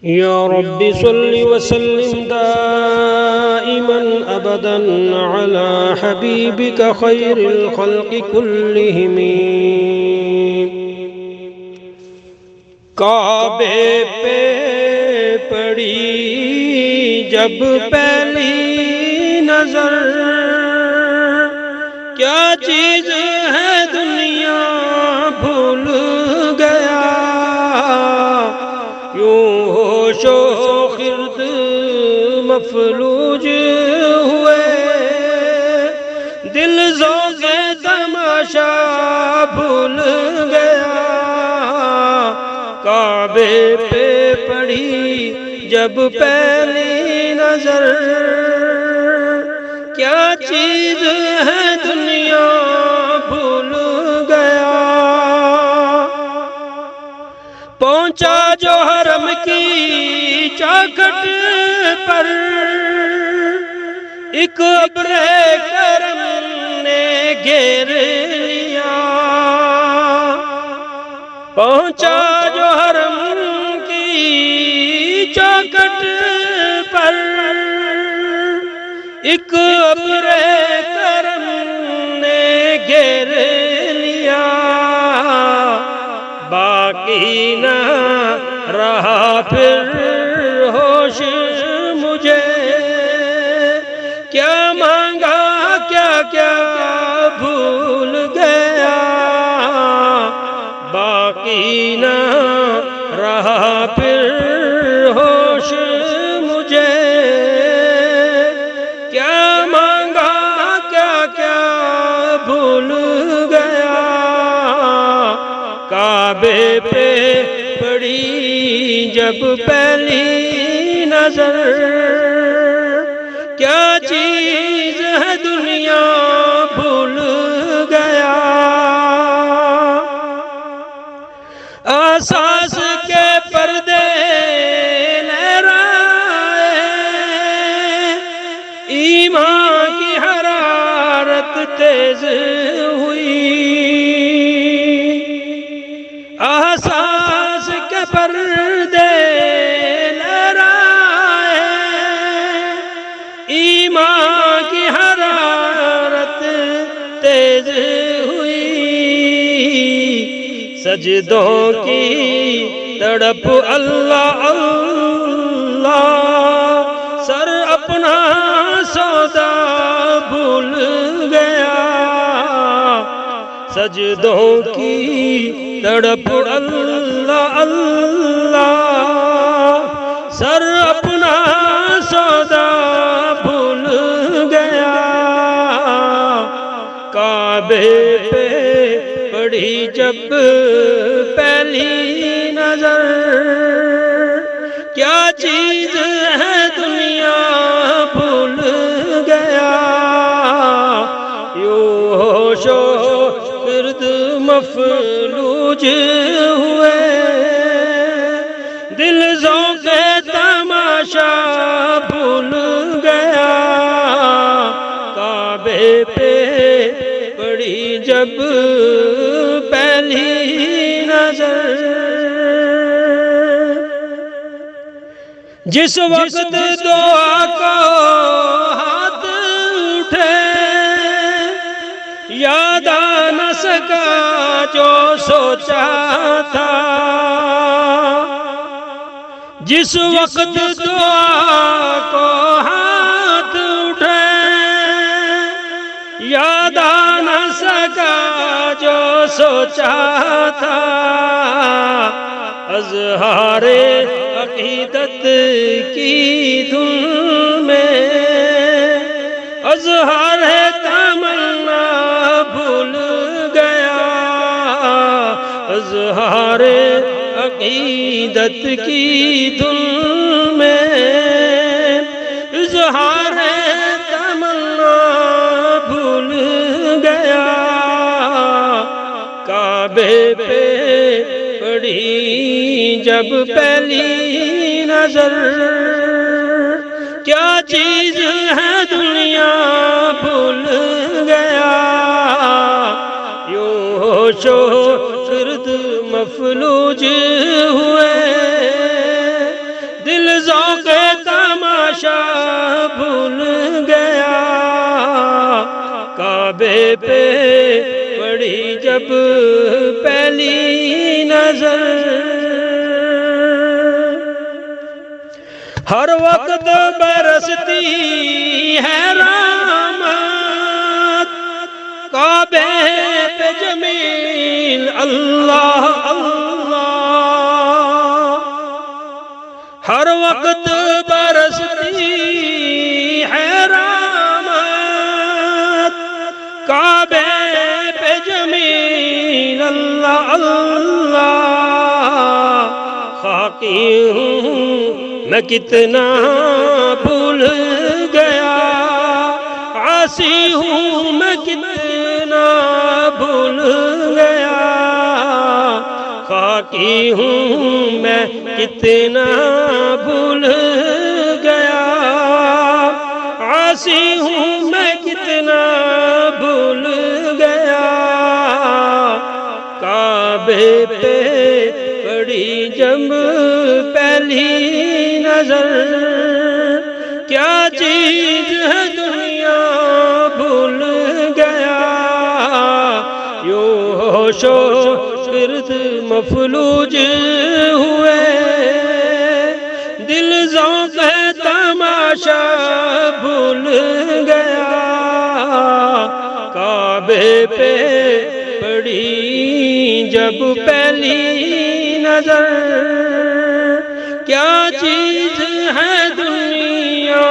يا رب صل وسلم دائما أبدا على حبيبك خير الخلق كلهم کعبے پہ پڑی جب پہلی نظر کیا چیز ہے دنیا بھول گیا یوں ہوش و خرد مفلوج ہوئے دل ذوق تماشا بھول گیا کعبے پہ پڑی جب پہلی نظر کیا چیز ہے دنیا بھول گیا پہنچا جو حرم کی چوکھٹ پر ایک ابر کرم نے گھیر لیا پہنچا جو حرم کی چوکھٹ پر ایک ابر کرم نے گھیر لیا باقی نہ رہا پھر ہوش مجھے کیا مانگا کیا کیا بھول گیا باقی نہ رہا پھر ہوش مجھے کیا مانگا کیا کیا بھول گیا کعبے پہ پڑی جب پہلی نظر کیا چیز ہے دنیا بھول گیا احساس کے پردے لہرائے ایمان کی حرارت تیز ہوئی احساس کے پردے لہرائے ایمان کی حرارت تیز ہوئی سجدوں کی تڑپ اللہ اللہ سر اپنا سودا بھول گیا سجدوں کی تڑپ اللہ اللہ سر اپنا سودا بھول گیا کعبے پہ پڑی جب پہلی نظر کیا چیز ہے دنیا بھول گیا یوں ہوش و خرد مفلوج ہوئے دل ذوق تماشا بھول گیا کعبے پہ پڑی جب پہلی نظر جس وقت دعا کو ہاتھ اٹھے یاد آ نہ سکا جو سوچا تھا جس وقت دعا کو ہاتھ اٹھے یاد آ نہ سکا جو سوچا تھا اظہار عقیدت کی دھن میں اظہار تمنا بھول گیا اظہار عقیدت کی دھن میں اظہار تمنا بھول گیا کعبے پہ پڑی جب پہلی نظر کیا چیز ہے دنیا بھول گیا یوں ہوش و خرد مفلوج ہوئے کعبے پہ پڑی جب پہلی نظر، ہر وقت برستی ہے رحمت کعبے پہ جمیل اللہ اللہ، ہر وقت برستی ہے رحمت کعبے پہ جمیل اللہ اللہ، خاکی ہوں میں کتنا بھول گیا، عاصی ہوں میں کتنا بھول گیا، خاکی ہوں میں کتنا بھول گیا، عاصی ہوں میں کتنا بھول گیا، کعبے پہ پڑی جب پہلی نظر، کیا چیز ہے دنیا بھول گیا، یوں ہوش و گرد مفلوج ہوئے، دل ذوق تماشا بھول گیا، کعبے پہ پڑی جب پہلی نظر، کیا چیز ہے دنیا